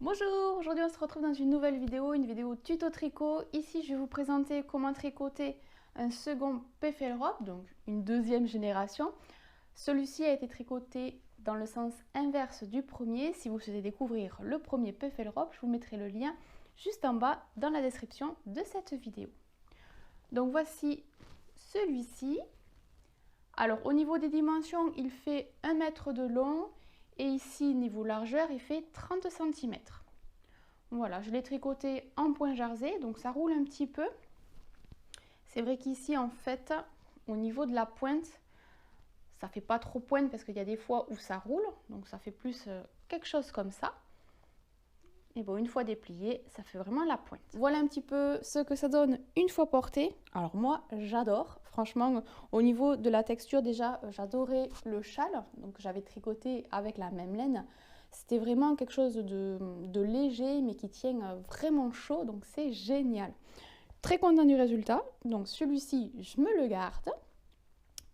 Bonjour, aujourd'hui on se retrouve dans une nouvelle vidéo, une vidéo tuto tricot. Ici je vais vous présenter comment tricoter un second PFL robe, donc une deuxième génération. Celui-ci a été tricoté dans le sens inverse du premier. Si vous souhaitez découvrir le premier PFL robe, je vous mettrai le lien juste en bas dans la description de cette vidéo. Donc voici celui-ci. Alors au niveau des dimensions, il fait 1 mètre de long et ici niveau largeur, il fait 30 cm. Voilà, je l'ai tricoté en point jersey, donc ça roule un petit peu. C'est vrai qu'ici en fait, au niveau de la pointe, ça fait pas trop pointe parce qu'il y a des fois où ça roule, donc ça fait plus quelque chose comme ça. Et bon, une fois déplié, ça fait vraiment la pointe. Voilà un petit peu ce que ça donne une fois porté. Alors moi, j'adore. Franchement, au niveau de la texture, déjà, j'adorais le châle. Donc j'avais tricoté avec la même laine. C'était vraiment quelque chose de léger, mais qui tient vraiment chaud. Donc c'est génial. Très content du résultat. Donc celui-ci, je me le garde.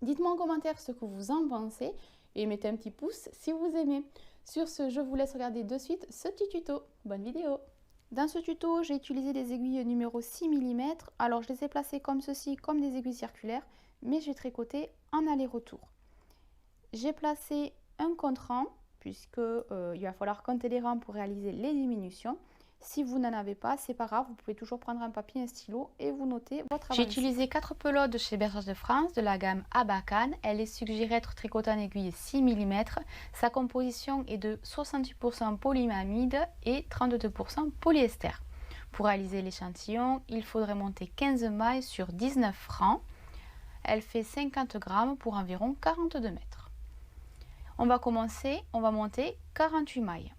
Dites-moi en commentaire ce que vous en pensez. Et mettez un petit pouce si vous aimez. Sur ce, je vous laisse regarder de suite ce petit tuto. Bonne vidéo! Dans ce tuto, j'ai utilisé des aiguilles numéro 6 mm. Alors, je les ai placées comme ceci, comme des aiguilles circulaires, mais j'ai tricoté en aller-retour. J'ai placé un contre-rang, puisque il va falloir compter les rangs pour réaliser les diminutions. Si vous n'en avez pas, c'est pas grave, vous pouvez toujours prendre un papier, un stylo et vous notez votre avancée. J'ai utilisé 4 pelotes de chez Bergers de France de la gamme Abacan. Elle est suggérée être tricotée en aiguille 6 mm. Sa composition est de 68% polyamide et 32% polyester. Pour réaliser l'échantillon, il faudrait monter 15 mailles sur 19 rangs. Elle fait 50 grammes pour environ 42 mètres. On va commencer, on va monter 48 mailles.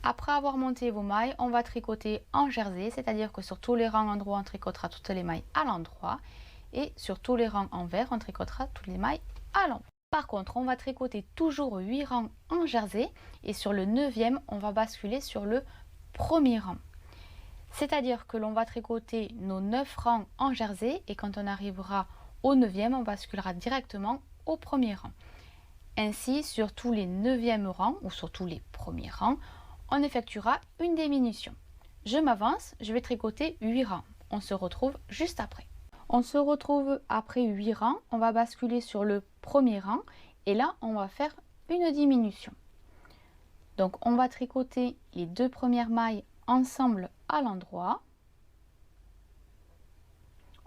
Après avoir monté vos mailles, on va tricoter en jersey, c'est-à-dire que sur tous les rangs endroits, on tricotera toutes les mailles à l'endroit. Et sur tous les rangs envers, on tricotera toutes les mailles à l'envers. Par contre, on va tricoter toujours 8 rangs en jersey et sur le 9e, on va basculer sur le premier rang. C'est-à-dire que l'on va tricoter nos 9 rangs en jersey et quand on arrivera au 9e, on basculera directement au premier rang. Ainsi, sur tous les 9e rangs ou sur tous les premiers rangs, on effectuera une diminution. Je m'avance, je vais tricoter 8 rangs. On se retrouve juste après. On se retrouve après 8 rangs, on va basculer sur le premier rang et là, on va faire une diminution. Donc, on va tricoter les 2 premières mailles ensemble à l'endroit.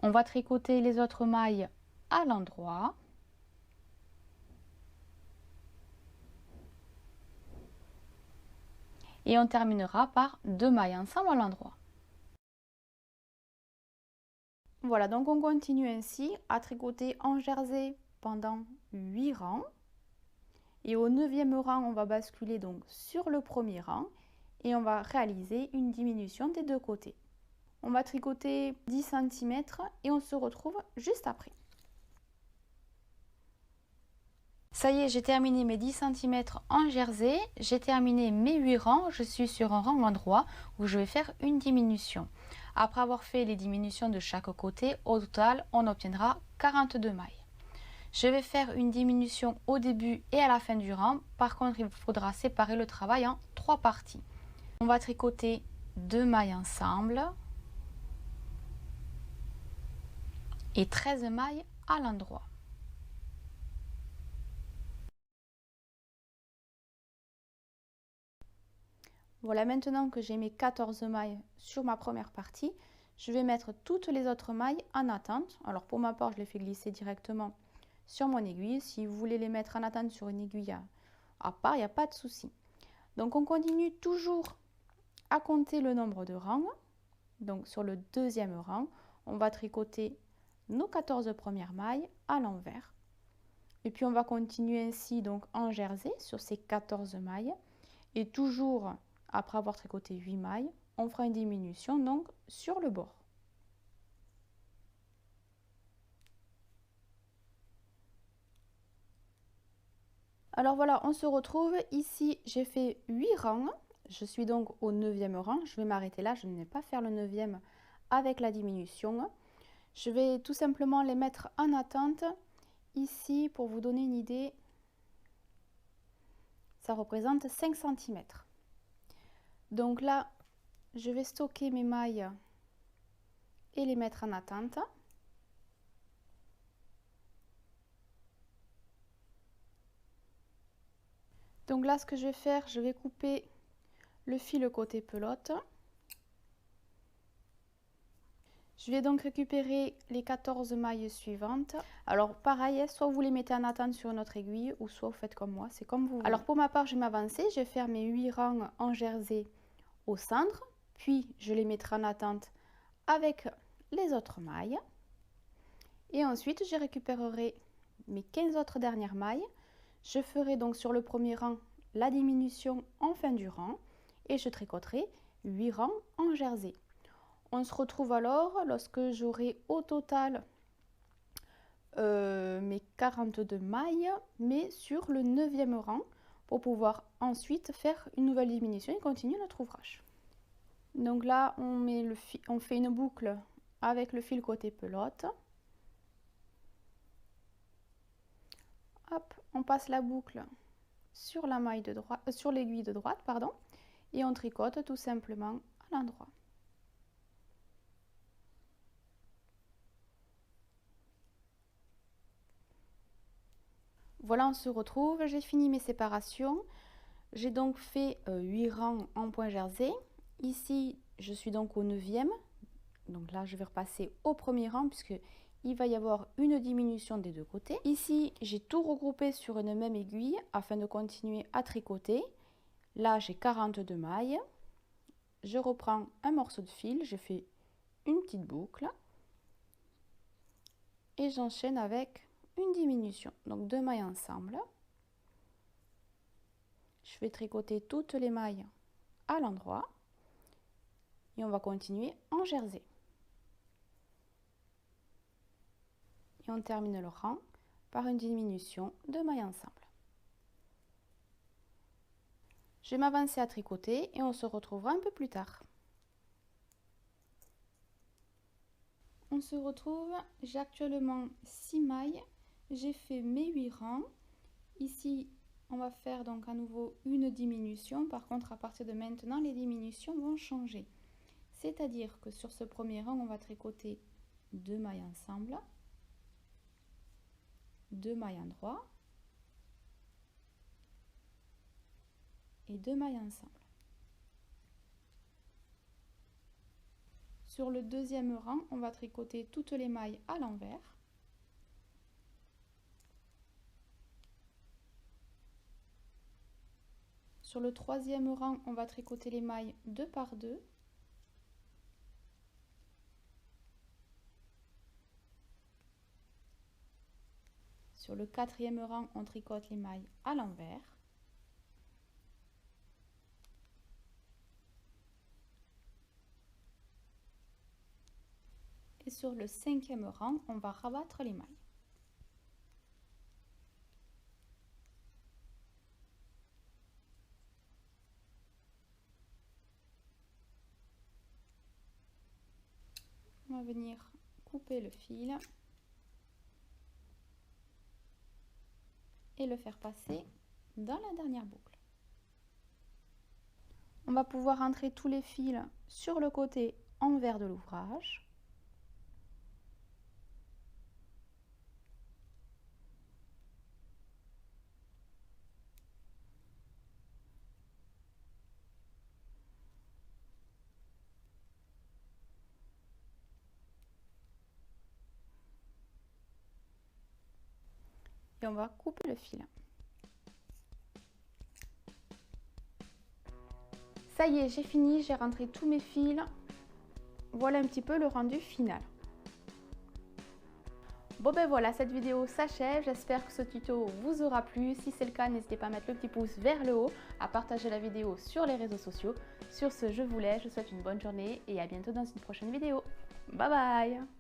On va tricoter les autres mailles à l'endroit. Et on terminera par 2 mailles ensemble à l'endroit. Voilà, donc on continue ainsi à tricoter en jersey pendant 8 rangs. Et au 9e rang, on va basculer donc sur le premier rang et on va réaliser une diminution des deux côtés. On va tricoter 10 cm et on se retrouve juste après. Ça y est, j'ai terminé mes 10 cm en jersey, j'ai terminé mes 8 rangs, je suis sur un rang endroit où je vais faire une diminution. Après avoir fait les diminutions de chaque côté, au total, on obtiendra 42 mailles. Je vais faire une diminution au début et à la fin du rang. Par contre, il faudra séparer le travail en 3 parties. On va tricoter 2 mailles ensemble et 13 mailles à l'endroit. Voilà, maintenant que j'ai mes 14 mailles sur ma première partie, je vais mettre toutes les autres mailles en attente. Alors pour ma part, je les fais glisser directement sur mon aiguille. Si vous voulez les mettre en attente sur une aiguille à part, il n'y a pas de souci. Donc on continue toujours à compter le nombre de rangs. Donc sur le 2e rang, on va tricoter nos 14 premières mailles à l'envers. Et puis on va continuer ainsi donc en jersey sur ces 14 mailles. Et toujours après avoir tricoté 8 mailles, on fera une diminution donc sur le bord. Alors voilà, on se retrouve. Ici, j'ai fait 8 rangs. Je suis donc au 9e rang. Je vais m'arrêter là. Je ne vais pas faire le 9e avec la diminution. Je vais tout simplement les mettre en attente ici, pour vous donner une idée, ça représente 5 cm. Donc là, je vais stocker mes mailles et les mettre en attente. Donc là, ce que je vais faire, je vais couper le fil côté pelote. Je vais donc récupérer les 14 mailles suivantes. Alors pareil, soit vous les mettez en attente sur une autre aiguille, ou soit vous faites comme moi, c'est comme vous voulez. Alors pour ma part, je vais m'avancer, je vais faire mes 8 rangs en jersey au centre, puis je les mettrai en attente avec les autres mailles. Et ensuite, je récupérerai mes 15 autres dernières mailles. Je ferai donc sur le premier rang la diminution en fin du rang et je tricoterai 8 rangs en jersey. On se retrouve alors lorsque j'aurai au total mes 42 mailles, mais sur le 9e rang, pour pouvoir ensuite faire une nouvelle diminution et continuer notre ouvrage. Donc là, on fait une boucle avec le fil côté pelote. Hop, on passe la boucle sur la maille de droite, sur l'aiguille de droite, pardon, et on tricote tout simplement à l'endroit. Voilà, on se retrouve, j'ai fini mes séparations. J'ai donc fait 8 rangs en point jersey. Ici, je suis donc au 9e. Donc là, je vais repasser au premier rang puisque il va y avoir une diminution des deux côtés. Ici, j'ai tout regroupé sur une même aiguille afin de continuer à tricoter. Là, j'ai 42 mailles. Je reprends un morceau de fil, je fais une petite boucle et j'enchaîne avec une diminution. Donc 2 mailles ensemble. Je vais tricoter toutes les mailles à l'endroit et on va continuer en jersey. Et on termine le rang par une diminution de mailles ensemble. Je vais m'avancer à tricoter et on se retrouvera un peu plus tard. On se retrouve, j'ai actuellement 6 mailles, j'ai fait mes 8 rangs. Ici, on va faire donc à nouveau une diminution. Par contre, à partir de maintenant, les diminutions vont changer. C'est-à-dire que sur ce premier rang, on va tricoter 2 mailles ensemble, 2 mailles en droit et 2 mailles ensemble. Sur le deuxième rang, on va tricoter toutes les mailles à l'envers. Sur le troisième rang, on va tricoter les mailles 2 par 2. Sur le quatrième rang, on tricote les mailles à l'envers. Et sur le cinquième rang, on va rabattre les mailles. On va venir couper le fil et le faire passer dans la dernière boucle. On va pouvoir entrer tous les fils sur le côté envers de l'ouvrage. Et on va couper le fil. Ça y est, j'ai fini, j'ai rentré tous mes fils. Voilà un petit peu le rendu final. Bon ben voilà, cette vidéo s'achève. J'espère que ce tuto vous aura plu. Si c'est le cas, n'hésitez pas à mettre le petit pouce vers le haut, à partager la vidéo sur les réseaux sociaux. Sur ce, je vous laisse, je vous souhaite une bonne journée et à bientôt dans une prochaine vidéo. Bye bye!